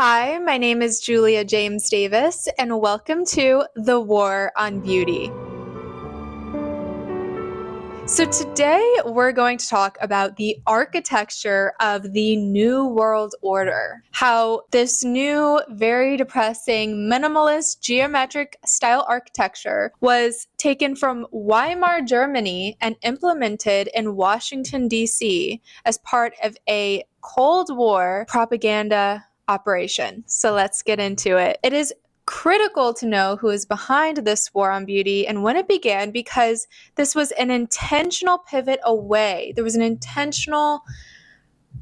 Hi, my name is Julia James Davis, and welcome to The War on Beauty. So today we're going to talk about the architecture of the New World Order, how this new, very depressing, minimalist, geometric style architecture was taken from Weimar Germany and implemented in Washington, D.C. as part of a Cold War propaganda operation. So let's get into it. It is critical to know who is behind this war on beauty and when it began, because this was an intentional pivot away. There was an intentional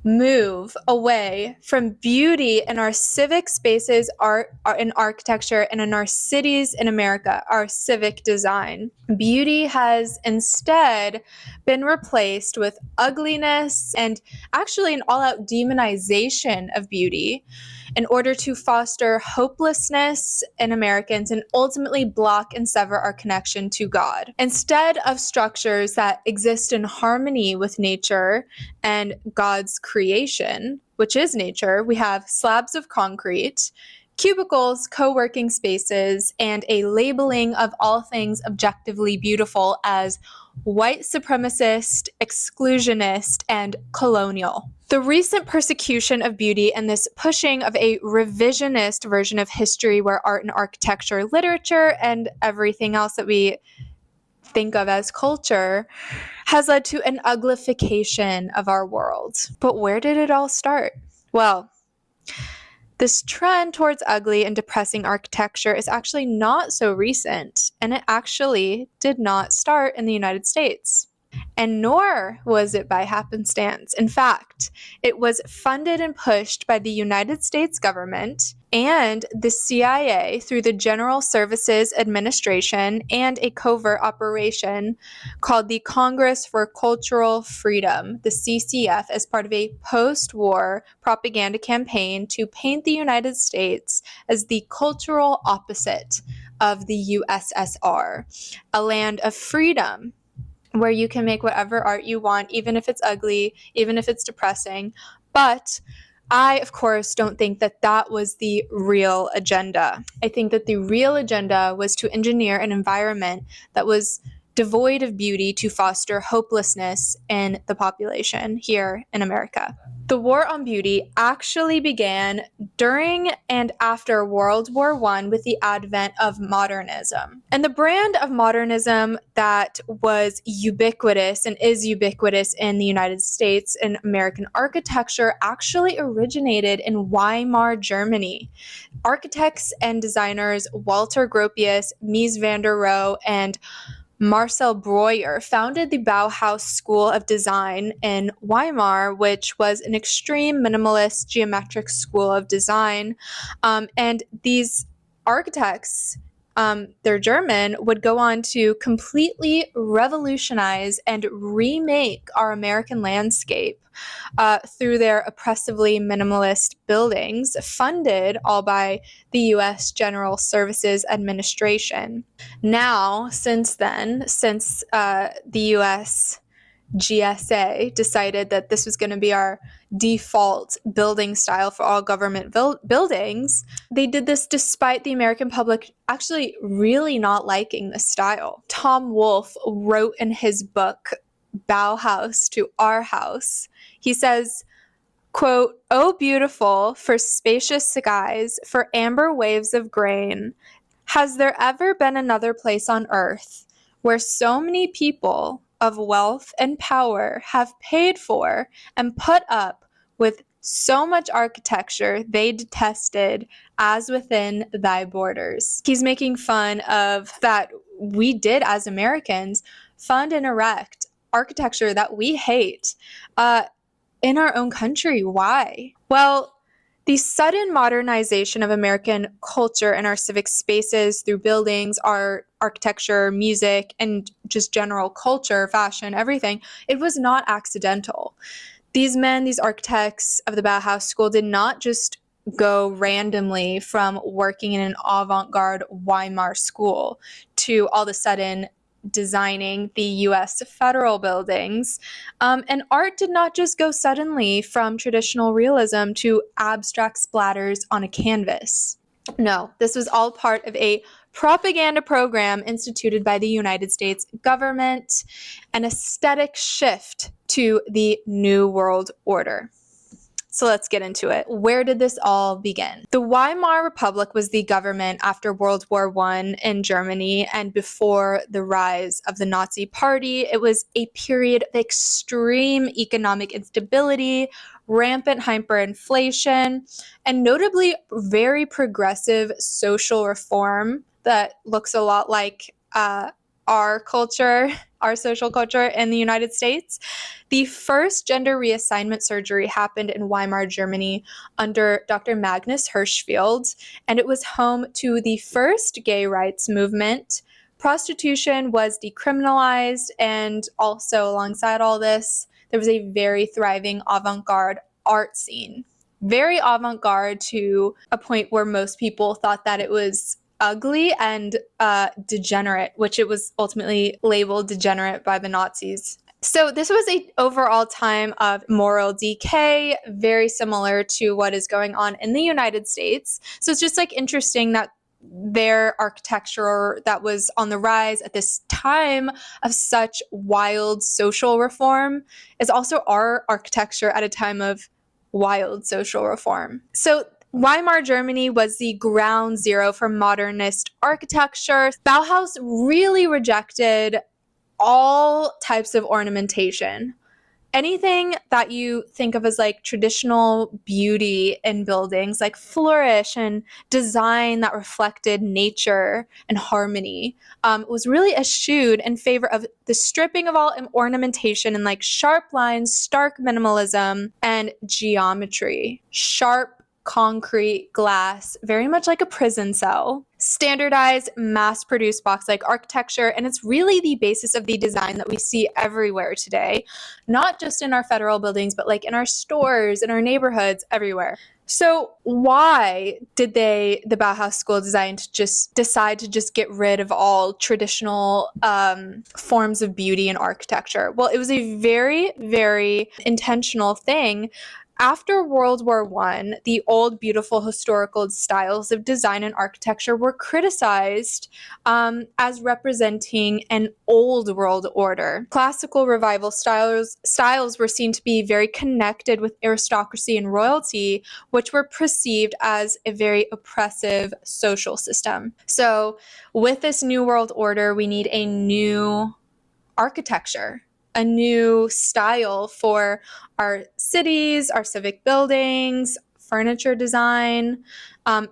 move away from beauty in our civic spaces, in architecture, and in our cities in America, our civic design. Beauty has instead been replaced with ugliness and actually an all-out demonization of beauty in order to foster hopelessness in Americans and ultimately block and sever our connection to God. Instead of structures that exist in harmony with nature and God's creation, which is nature, we have slabs of concrete, cubicles, co-working spaces, and a labeling of all things objectively beautiful as white supremacist, exclusionist, and colonial. The recent persecution of beauty and this pushing of a revisionist version of history where art and architecture, literature, and everything else that we think of as culture has led to an uglification of our world. But where did it all start? Well, this trend towards ugly and depressing architecture is actually not so recent, and it actually did not start in the United States. And nor was it by happenstance. In fact, it was funded and pushed by the United States government and the CIA through the General Services Administration and a covert operation called the Congress for Cultural Freedom, the CCF, as part of a post-war propaganda campaign to paint the United States as the cultural opposite of the USSR, a land of freedom, where you can make whatever art you want, even if it's ugly, even if it's depressing. But I, of course, don't think that that was the real agenda. I think that the real agenda was to engineer an environment that was devoid of beauty to foster hopelessness in the population here in America. The war on beauty actually began during and after World War I with the advent of modernism. And the brand of modernism that was ubiquitous and is ubiquitous in the United States and American architecture actually originated in Weimar, Germany. Architects and designers Walter Gropius, Mies van der Rohe, and Marcel Breuer founded the Bauhaus School of Design in Weimar, which was an extreme minimalist geometric school of design. And these architects, they're German, would go on to completely revolutionize and remake our American landscape through their oppressively minimalist buildings, funded all by the U.S. General Services Administration. Now, since then, since the U.S. GSA decided that this was going to be our default building style for all government buildings, they did this despite the American public actually really not liking the style. Tom Wolfe wrote in his book, Bauhaus to Our House, he says, quote, "Oh, beautiful for spacious skies, for amber waves of grain. Has there ever been another place on earth where so many people of wealth and power have paid for and put up with so much architecture they detested as within thy borders?" He's making fun of that we did as Americans fund and erect architecture that we hate in our own country. Why? Well, the sudden modernization of American culture and our civic spaces through buildings, art, architecture, music, and just general culture, fashion, everything, it was not accidental. These men, these architects of the Bauhaus School did not just go randomly from working in an avant-garde Weimar school to all of a sudden designing the US federal buildings. And art did not just go suddenly from traditional realism to abstract splatters on a canvas. No, this was all part of a propaganda program instituted by the United States government, an aesthetic shift to the New World Order. So let's get into it. Where did this all begin? The Weimar Republic was the government after World War I in Germany and before the rise of the Nazi Party. It was a period of extreme economic instability, rampant hyperinflation, and notably very progressive social reform that looks a lot like our culture, our social culture in the United States. The first gender reassignment surgery happened in Weimar, Germany under Dr. Magnus Hirschfeld, and it was home to the first gay rights movement. Prostitution was decriminalized, and also alongside all this, there was a very thriving avant-garde art scene. Very avant-garde to a point where most people thought that it was ugly and degenerate, which it was ultimately labeled degenerate by the Nazis. So this was an overall time of moral decay, very similar to what is going on in the United States. So it's just like interesting that their architecture that was on the rise at this time of such wild social reform is also our architecture at a time of wild social reform. So Weimar Germany was the ground zero for modernist architecture. Bauhaus really rejected all types of ornamentation. Anything that you think of as like traditional beauty in buildings, like flourish and design that reflected nature and harmony, was really eschewed in favor of the stripping of all ornamentation and like sharp lines, stark minimalism, and geometry. Sharp concrete glass, very much like a prison cell. Standardized, mass-produced box-like architecture, and it's really the basis of the design that we see everywhere today, not just in our federal buildings, but like in our stores, in our neighborhoods, everywhere. So why did the Bauhaus School decide to just get rid of all traditional forms of beauty and architecture? Well, it was a very, very intentional thing. After World War I, the old, beautiful, historical styles of design and architecture were criticized as representing an old world order. Classical revival styles were seen to be very connected with aristocracy and royalty, which were perceived as a very oppressive social system. So with this new world order, we need a new architecture, a new style for our cities, our civic buildings, furniture design,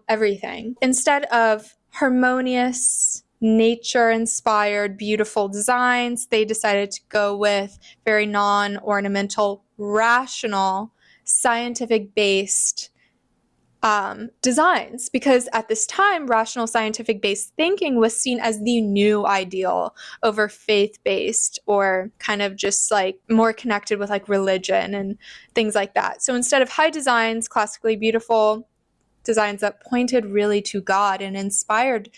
everything. Instead of harmonious, nature-inspired, beautiful designs, they decided to go with very non-ornamental, rational, scientific-based designs, because at this time, rational scientific-based thinking was seen as the new ideal over faith-based or kind of just like more connected with like religion and things like that. So instead of high designs, classically beautiful designs that pointed really to God and inspired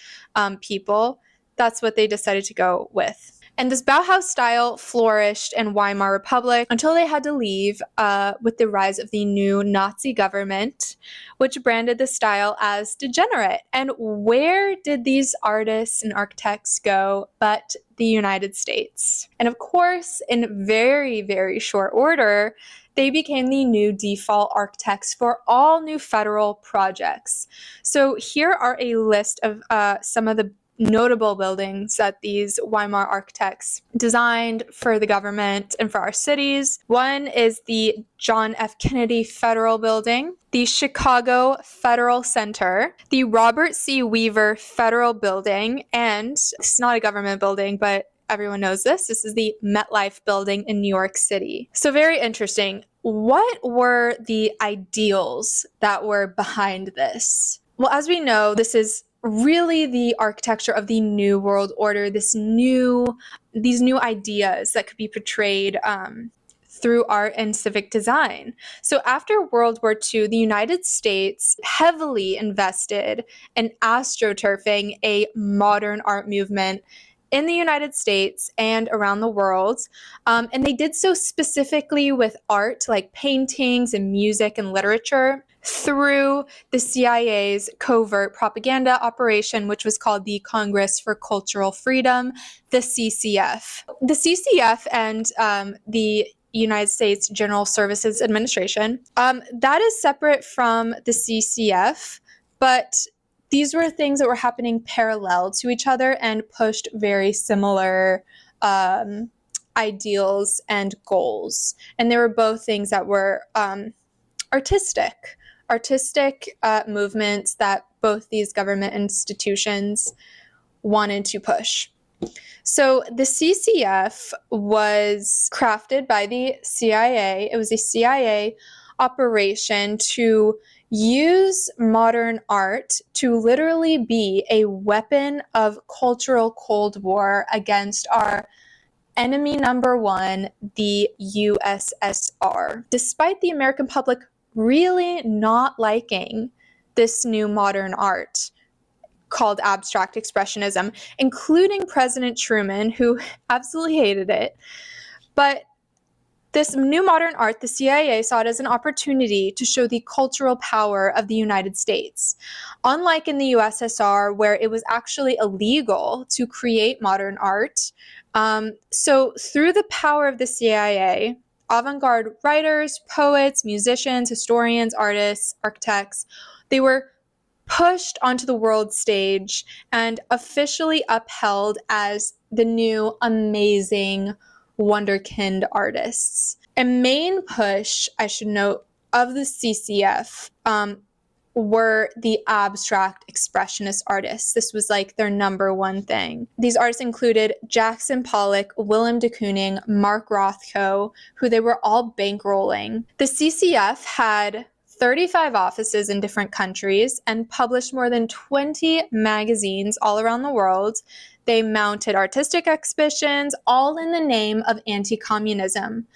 people, that's what they decided to go with. And this Bauhaus style flourished in Weimar Republic until they had to leave with the rise of the new Nazi government, which branded the style as degenerate. And where did these artists and architects go but the United States? And of course, in very, very short order, they became the new default architects for all new federal projects. So here are a list of some of the notable buildings that these Weimar architects designed for the government and for our cities. One is the John F. Kennedy Federal Building, the Chicago Federal Center, the Robert C. Weaver Federal Building, and this is not a government building, but everyone knows this. This is the MetLife Building in New York City. So very interesting. What were the ideals that were behind this? Well, as we know, this is really the architecture of the New World Order, these new ideas that could be portrayed through art and civic design. So after World War II, the United States heavily invested in astroturfing a modern art movement in the United States and around the world. And they did so specifically with art, like paintings and music and literature, through the CIA's covert propaganda operation, which was called the Congress for Cultural Freedom, the CCF. The CCF and the United States General Services Administration, that is separate from the CCF, but these were things that were happening parallel to each other and pushed very similar ideals and goals. And they were both things that were artistic movements that both these government institutions wanted to push. So the CCF was crafted by the CIA. It was a CIA operation to use modern art to literally be a weapon of cultural Cold War against our enemy number one, the USSR. Despite the American public really not liking this new modern art called abstract expressionism, including President Truman, who absolutely hated it. But this new modern art, the CIA saw it as an opportunity to show the cultural power of the United States. Unlike in the USSR, where it was actually illegal to create modern art, so through the power of the CIA, avant-garde writers, poets, musicians, historians, artists, architects, they were pushed onto the world stage and officially upheld as the new amazing wonderkind artists. A main push, I should note, of the CCF were the abstract expressionist artists. This was like their number one thing. These artists included Jackson Pollock, Willem de Kooning, Mark Rothko, who they were all bankrolling. The CCF had 35 offices in different countries and published more than 20 magazines all around the world. They mounted artistic exhibitions, all in the name of anti-communism.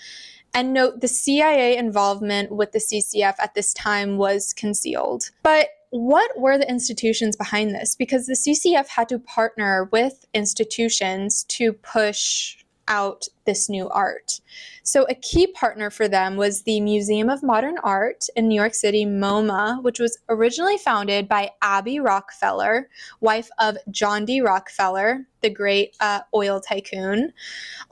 And note, the CIA involvement with the CCF at this time was concealed. But what were the institutions behind this? Because the CCF had to partner with institutions to push out this new art. So a key partner for them was the Museum of Modern Art in New York City, MoMA, which was originally founded by Abby Rockefeller, wife of John D. Rockefeller, the great oil tycoon,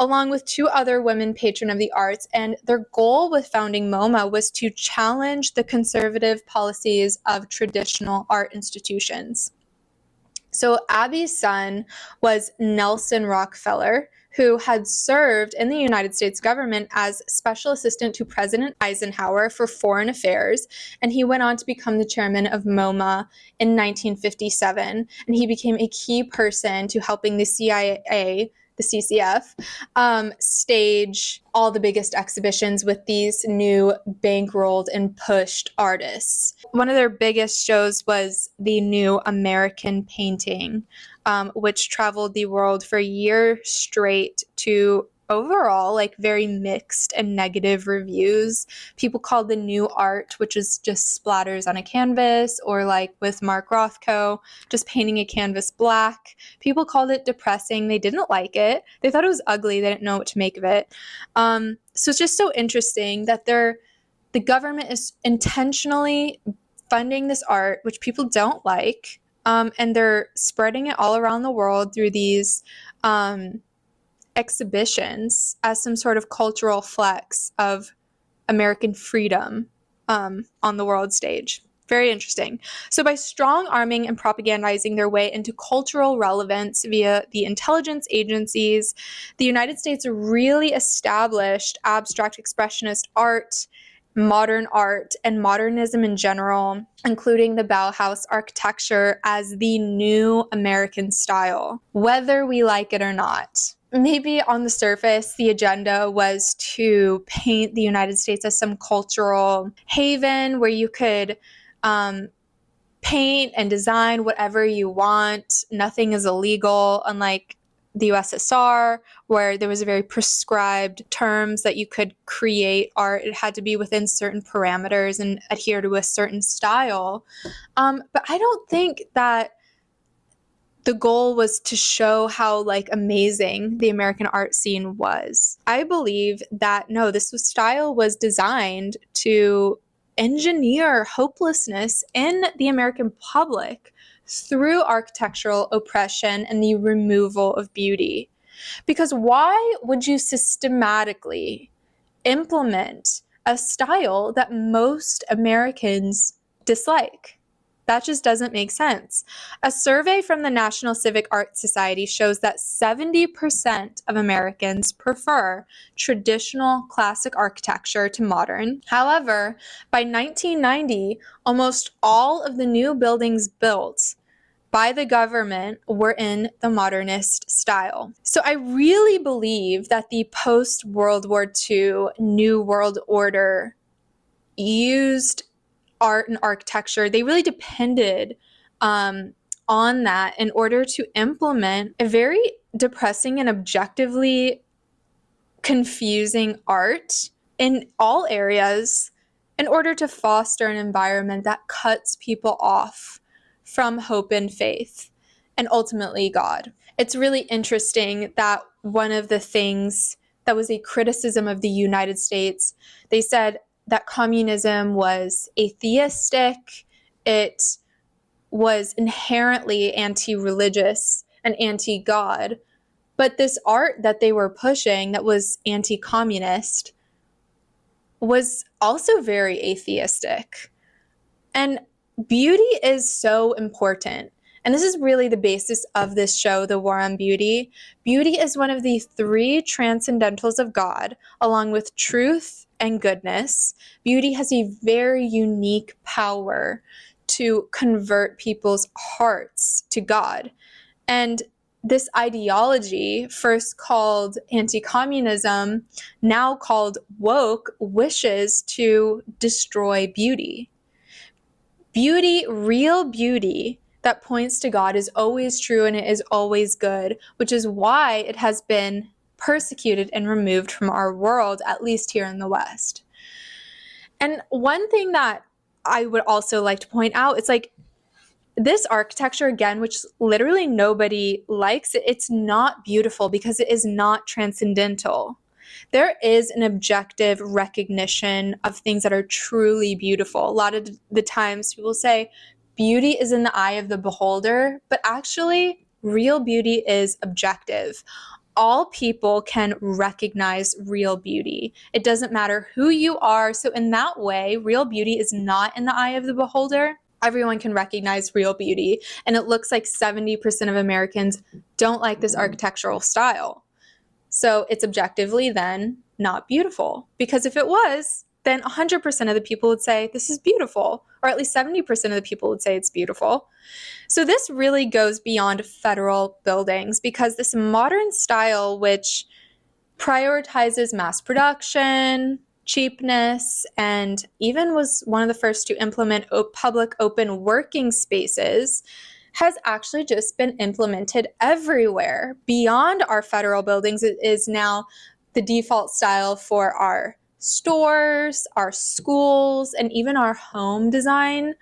along with two other women patron of the arts. And their goal with founding MoMA was to challenge the conservative policies of traditional art institutions. So Abby's son was Nelson Rockefeller, who had served in the United States government as special assistant to President Eisenhower for foreign affairs, and he went on to become the chairman of MoMA in 1957, and he became a key person to helping the CIA, the CCF, stage all the biggest exhibitions with these new bankrolled and pushed artists. One of their biggest shows was the New American Painting, which traveled the world for a year straight to overall like very mixed and negative reviews. People called the new art, which is just splatters on a canvas, or like with Mark Rothko, just painting a canvas black. People called it depressing. They didn't like it. They thought it was ugly. They didn't know what to make of it. So it's just so interesting that the government is intentionally funding this art, which people don't like, and they're spreading it all around the world through these exhibitions as some sort of cultural flex of American freedom on the world stage. Very interesting. So by strong arming and propagandizing their way into cultural relevance via the intelligence agencies, the United States really established abstract expressionist art, modern art, and modernism in general, including the Bauhaus architecture, as the new American style, whether we like it or not. Maybe on the surface, the agenda was to paint the United States as some cultural haven where you could paint and design whatever you want. Nothing is illegal, unlike the USSR, where there was a very prescribed terms that you could create art. It had to be within certain parameters and adhere to a certain style. But I don't think that the goal was to show how like amazing the American art scene was. I believe that no, style was designed to engineer hopelessness in the American public through architectural oppression and the removal of beauty. Because why would you systematically implement a style that most Americans dislike? That just doesn't make sense. A survey from the National Civic Arts Society shows that 70% of Americans prefer traditional classic architecture to modern. However, by 1990, almost all of the new buildings built by the government were in the modernist style. So I really believe that the post-World War II New World Order used art and architecture. They really depended on that in order to implement a very depressing and objectively confusing art in all areas in order to foster an environment that cuts people off from hope and faith and ultimately God. It's really interesting that one of the things that was a criticism of the United States, they said that communism was atheistic, it was inherently anti-religious and anti-God. But this art that they were pushing that was anti-communist was also very atheistic. And beauty is so important. And this is really the basis of this show, The War on Beauty. Beauty is one of the 3 transcendentals of God, along with truth and goodness. Beauty has a very unique power to convert people's hearts to God. And this ideology, first called anti-communism, now called woke, wishes to destroy beauty. Beauty, real beauty that points to God is always true and it is always good, which is why it has been persecuted and removed from our world, at least here in the West. And one thing that I would also like to point out, it's like this architecture, again, which literally nobody likes, it's not beautiful because it is not transcendental. There is an objective recognition of things that are truly beautiful. A lot of the times people say beauty is in the eye of the beholder, but actually real beauty is objective. All people can recognize real beauty. It doesn't matter who you are. So in that way, real beauty is not in the eye of the beholder. Everyone can recognize real beauty. And it looks like 70% of Americans don't like this architectural style. So it's objectively then not beautiful. Because if it was, then 100% of the people would say this is beautiful, or at least 70% of the people would say it's beautiful. So this really goes beyond federal buildings because this modern style, which prioritizes mass production, cheapness, and even was one of the first to implement public open working spaces, has actually just been implemented everywhere. Beyond our federal buildings, it is now the default style for our stores, our schools, and even our home design.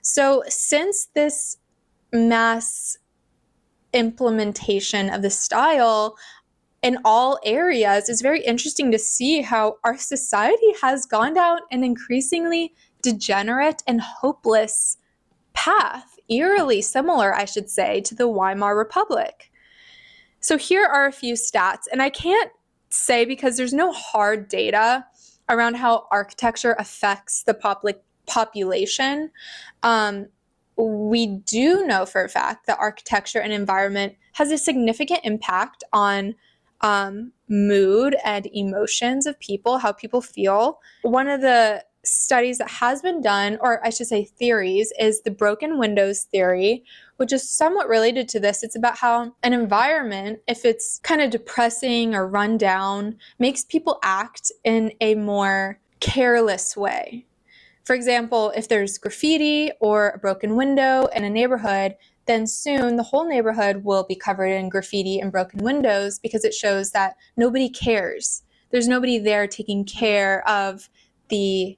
So since this mass implementation of the style in all areas, it's very interesting to see how our society has gone down an increasingly degenerate and hopeless path, eerily similar, I should say, to the Weimar Republic. So here are a few stats, and I can't say because there's no hard data around how architecture affects the population. We do know for a fact that architecture and environment has a significant impact on mood and emotions of people, how people feel. One of the studies that has been done, or I should say theories, is the broken windows theory, which is somewhat related to this. It's about how an environment, if it's kind of depressing or run down, makes people act in a more careless way. For example, if there's graffiti or a broken window in a neighborhood, then soon the whole neighborhood will be covered in graffiti and broken windows because it shows that nobody cares. There's nobody there taking care of the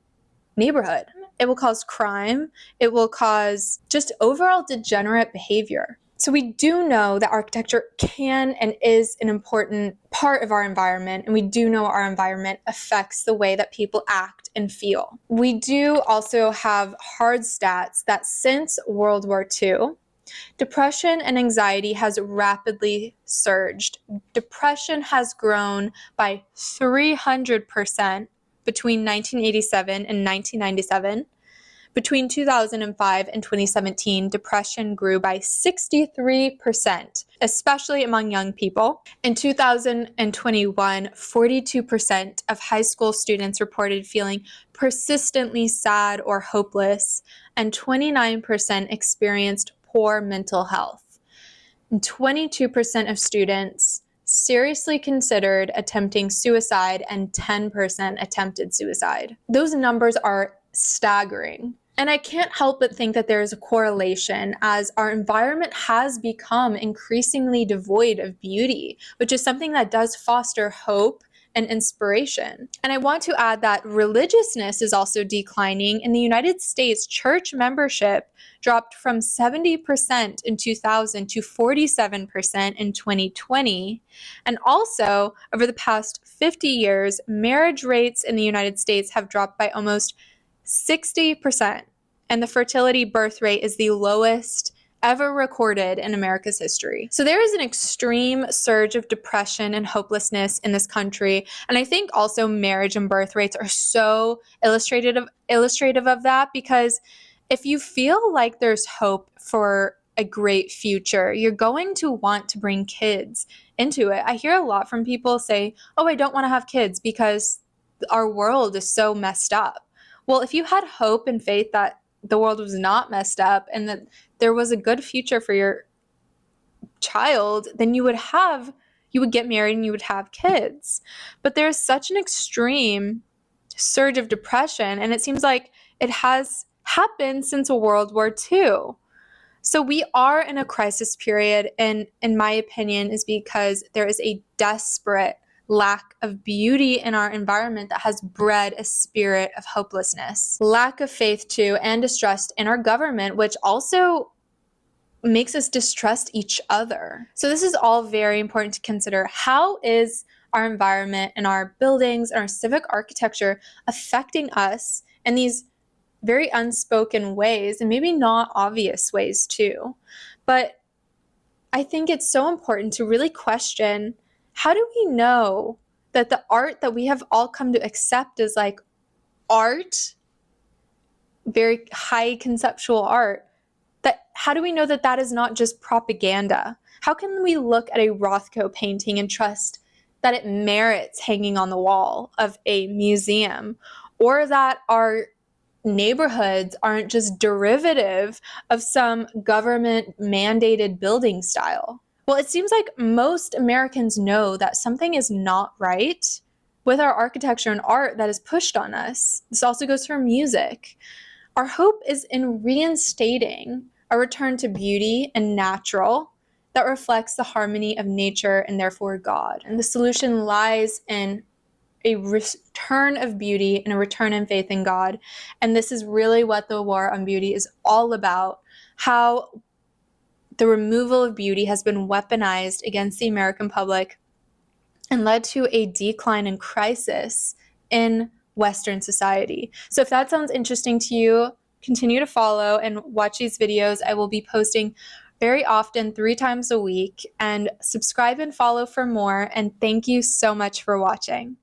neighborhood. It will cause crime. It will cause just overall degenerate behavior. So we do know that architecture can and is an important part of our environment, and we do know our environment affects the way that people act and feel. We do also have hard stats that since World War II, depression and anxiety has rapidly surged. Depression has grown by 300% between 1987 and 1997. Between 2005 and 2017, depression grew by 63%, especially among young people. In 2021, 42% of high school students reported feeling persistently sad or hopeless, and 29% experienced poor mental health. And 22% of students seriously considered attempting suicide, and 10% attempted suicide. Those numbers are staggering. And I can't help but think that there is a correlation as our environment has become increasingly devoid of beauty, which is something that does foster hope and inspiration. And I want to add that religiousness is also declining. In the United States, church membership dropped from 70% in 2000 to 47% in 2020. And also, over the past 50 years, marriage rates in the United States have dropped by almost 60%, and the fertility birth rate is the lowest ever recorded in America's history. So there is an extreme surge of depression and hopelessness in this country, and I think also marriage and birth rates are so illustrative of that, because if you feel like there's hope for a great future, you're going to want to bring kids into it. I hear a lot from people say, "Oh, I don't want to have kids because our world is so messed up." Well, if you had hope and faith that the world was not messed up and that there was a good future for your child, then you would get married and you would have kids. But there's such an extreme surge of depression, and it seems like it has happened since World War II. So we are in a crisis period, and in my opinion, is because there is a desperate lack of beauty in our environment that has bred a spirit of hopelessness, lack of faith too, and distrust in our government, which also makes us distrust each other. So this is all very important to consider. How is our environment and our buildings and our civic architecture affecting us in these very unspoken ways, and maybe not obvious ways too? But I think it's so important to really question, how do we know that the art that we have all come to accept as like art, very high conceptual art, that how do we know that that is not just propaganda? How can we look at a Rothko painting and trust that it merits hanging on the wall of a museum, or that our neighborhoods aren't just derivative of some government mandated building style? Well, it seems like most Americans know that something is not right with our architecture and art that is pushed on us. This also goes for music. Our hope is in reinstating a return to beauty and natural that reflects the harmony of nature and therefore God. And the solution lies in a return of beauty and a return in faith in God. And this is really what the war on beauty is all about, how the removal of beauty has been weaponized against the American public and led to a decline and crisis in Western society. So if that sounds interesting to you, continue to follow and watch these videos. I will be posting very often, 3 times a week, and subscribe and follow for more. And thank you so much for watching.